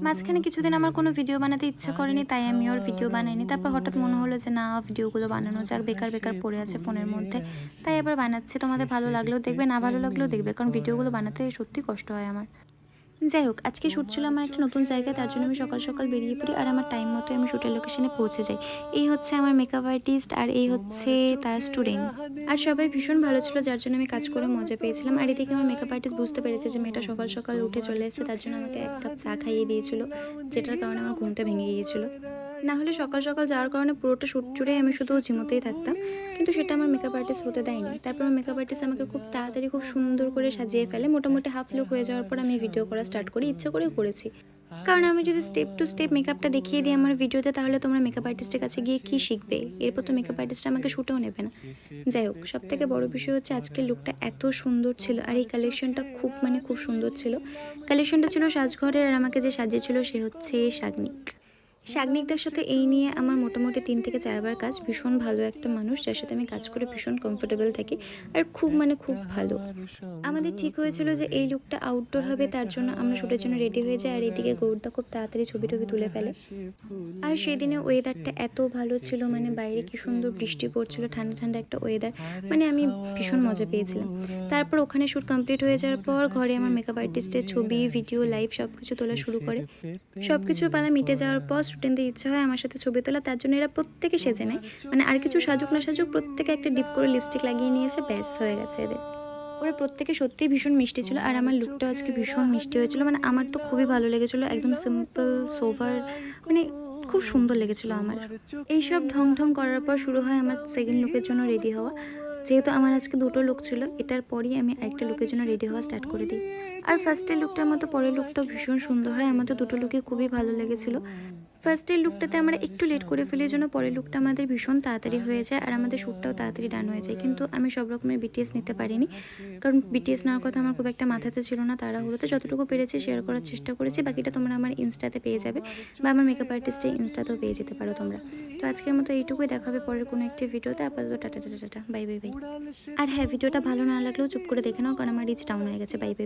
মাঝখানে কিছুদিন আমার কোনো ভিডিও বানাতে ইচ্ছা করেনি, তাই আমি ওর ভিডিও বানাইনি। তারপর হঠাৎ মনে হলো যে না, ভিডিওগুলো বানানো যাক, বেকার বেকার পড়ে আছে ফোনের মধ্যে, তাই এবার বানাচ্ছি। তোমাদের ভালো লাগলেও দেখবে, না ভালো লাগলেও দেখবে, কারণ ভিডিওগুলো বানাতে সত্যি কষ্ট হয় আমার। যাই হোক, আজকে শ্যুট ছিল আমার একটা নতুন জায়গায়, তার জন্য আমি সকাল সকাল বেরিয়ে পড়ি, আর আমার টাইম মতো আমি শ্যুটের লোকেশনে পৌঁছে যাই। এই হচ্ছে আমার মেকআপ আর্টিস্ট, আর এই হচ্ছে তার স্টুডেন্ট। আর সবাই ভীষণ ভালো ছিল, যার জন্য আমি কাজ করে মজা পেয়েছিলাম। আর এদিকে আমার মেকআপ আর্টিস্ট বুঝতে পেরেছে যে মেয়েটা সকাল সকাল উঠে চলে এসেছে, তার জন্য আমাকে এক কাপ চা খাইয়ে দিয়েছিল, যেটার কারণে আমার ঘুমটা ভেঙে গিয়েছিল। না হলে সকাল সকাল যাওয়ার কারণে পুরোটা শ্যুট জুড়ে আমি শুধু ঝিমোতেই থাকতাম, কিন্তু সেটা আমার মেকআপ আর্টিস্ট হতে দেয়নি। তারপর আমার মেকআপ আর্টিস্ট আমাকে খুব তাড়াতাড়ি খুব সুন্দর করে সাজিয়ে ফেলে। মোটামুটি হাফ লুক হয়ে যাওয়ার পর আমি ভিডিও করা স্টার্ট করি, ইচ্ছে করেও করেছি, কারণ আমি যদি স্টেপ টু স্টেপ মেকআপটা দেখিয়ে দিই আমার ভিডিওতে, তাহলে তোমরা মেকআপ আর্টিস্টের কাছে গিয়ে কী শিখবে? এরপর তো মেকআপ আর্টিস্ট আমাকে শুটেও নেবে না। যাই হোক, সব থেকে বড় বিষয় হচ্ছে আজকের লুকটা এত সুন্দর ছিল, আর এই কালেকশনটা খুব খুব সুন্দর ছিল। কালেকশনটা ছিল সাজঘরের, আর আমাকে যে সাজিয়েছিল সে হচ্ছে শাগনিক। শাগনিকদের সাথে এই নিয়ে আমার মোটামুটি 3 থেকে 4 বার কাজ। ভীষণ ভালো একটা মানুষ, যার সাথে আমি কাজ করে ভীষণ কমফোর্টেবল থাকি, আর খুব খুব ভালো। আমাদের ঠিক হয়েছিল যে এই লুকটা আউটডোর হবে, তার জন্য আমরা শ্যুটের জন্য রেডি হয়ে যাই, আর এদিকে গৌরদা খুব তাড়াতাড়ি ছবি টবি তুলে ফেলে। আর সেদিনে ওয়েদারটা এত ভালো ছিল, বাইরে কি সুন্দর বৃষ্টি পড়ছিল, ঠান্ডা ঠান্ডা একটা ওয়েদার, আমি ভীষণ মজা পেয়েছিলাম। তারপর ওখানে শ্যুট কমপ্লিট হয়ে যাওয়ার পর ঘরে আমার মেকআপ আর্টিস্টের ছবি, ভিডিও, লাইভ সব কিছু তোলা শুরু করে। সব কিছুর পালা মিটে যাওয়ার পর স্টুডেন্টদের ইচ্ছা হয় আমার সাথে ছবি তোলা, তার জন্য এরা প্রত্যেকে সেজে নেয়। আর কিছু সাজুক না সাজুক, প্রত্যেকে একটা ডিপ করে লিপস্টিক লাগিয়ে নিয়েছে, ব্যাস হয়ে গেছে এদের। ওরা প্রত্যেকে সত্যিই ভীষণ মিষ্টি ছিল, আর আমার লুকটাও আজকে ভীষণ মিষ্টি হয়েছিল। আমার তো খুবই ভালো লেগেছিলো, একদম সিম্পল সোভার, খুব সুন্দর লেগেছিলো আমার। এইসব ঢং ঢং করার পর শুরু হয় আমার সেকেন্ড লুকের জন্য রেডি হওয়া। যেহেতু আমার আজকে দুটো লুক ছিল, এটার পরই আমি আরেকটা লুকের জন্য রেডি হওয়া স্টার্ট করে দিই। আর ফার্স্টের লুকটার মতো পরের লুকটাও ভীষণ সুন্দর হয়, আমার তো দুটো লুকই খুবই ভালো লেগেছিলো। ফার্স্টের লুকটাতে আমরা একটু লেট করে ফেলি, জন্য পরের লুকটা আমাদের ভীষণ তাড়াতাড়ি হয়ে যায়, আর আমাদের শ্যুটটাও তাড়াতাড়ি ডান হয়ে যায়। কিন্তু আমি সব রকমের বিটিএস নিতে পারিনি, কারণ বিটিএস নেওয়ার কথা আমার খুব একটা মাথাতে ছিল না। তাড়াহুড়োতে যতটুকু পেরেছি শেয়ার করার চেষ্টা করেছি, বাকিটা তোমরা আমার ইনস্টাতে পেয়ে যাবে, বা আমার মেকআপ আর্টিস্টের ইনস্টাতেও পেয়ে যেতে পারো তোমরা। তো আজকের মতো এইটুকুই, দেখা হবে পরের কোনো একটি ভিডিওতে। আপাতত tata tata tata, bye bye bye. আর হ্যাঁ, ভিডিওটা ভালো না লাগলেও চুপ করে দেখে নাও, কারণ আমার রিচ ডাউন হয়ে গেছে। Bye bye.